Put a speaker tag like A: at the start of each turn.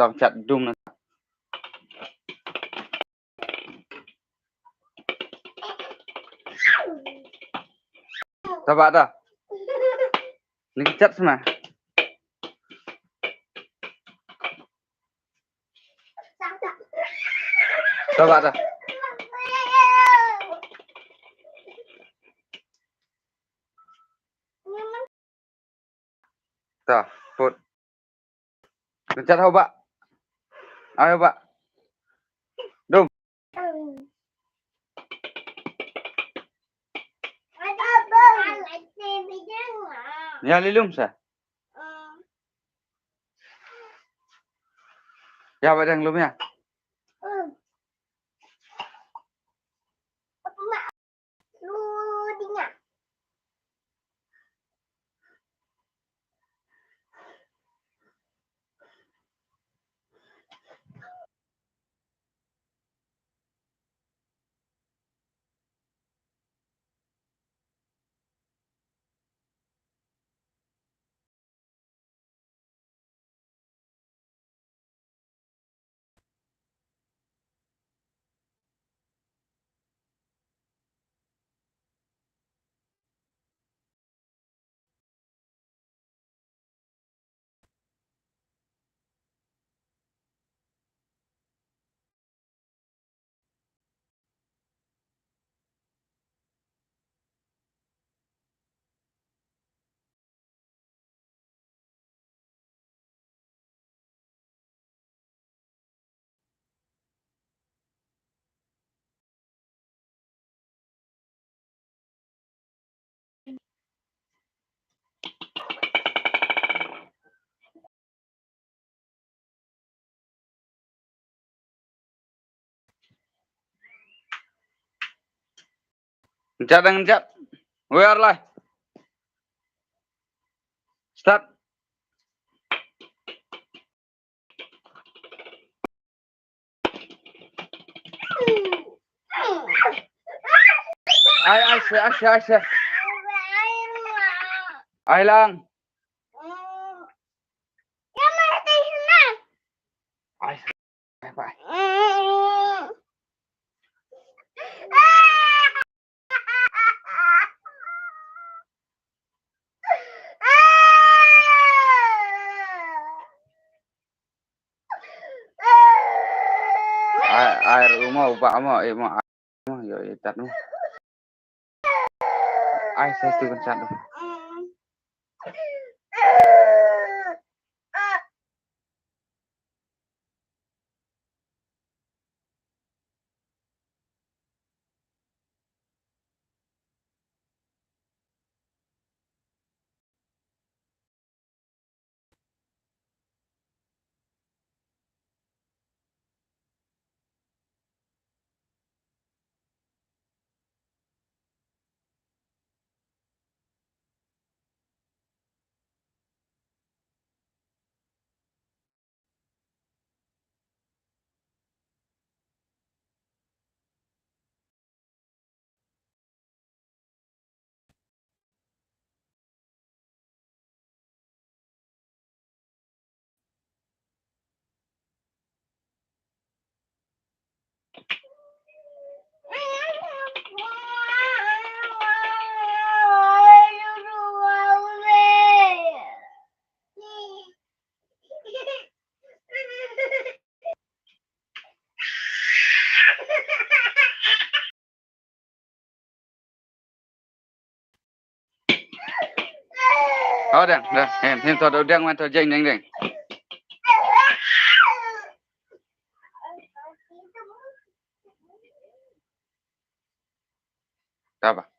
A: Tao chặt đung nó. Tao dah. Ni cat sana. Tao dah. Tao, put. Ni cat hau ba. Ayo ba. Dum. Ya lilum sa. Ya ba dang lum ya. Cat dang cat. Where lah. Start. Ai. Ai lang. Ai. Bye. Air rumah ubah mau yo cat nu. Ai saya tu kan cat nu. Oh dang, dah. Hem tu ada dang mata jeng deng. Apa?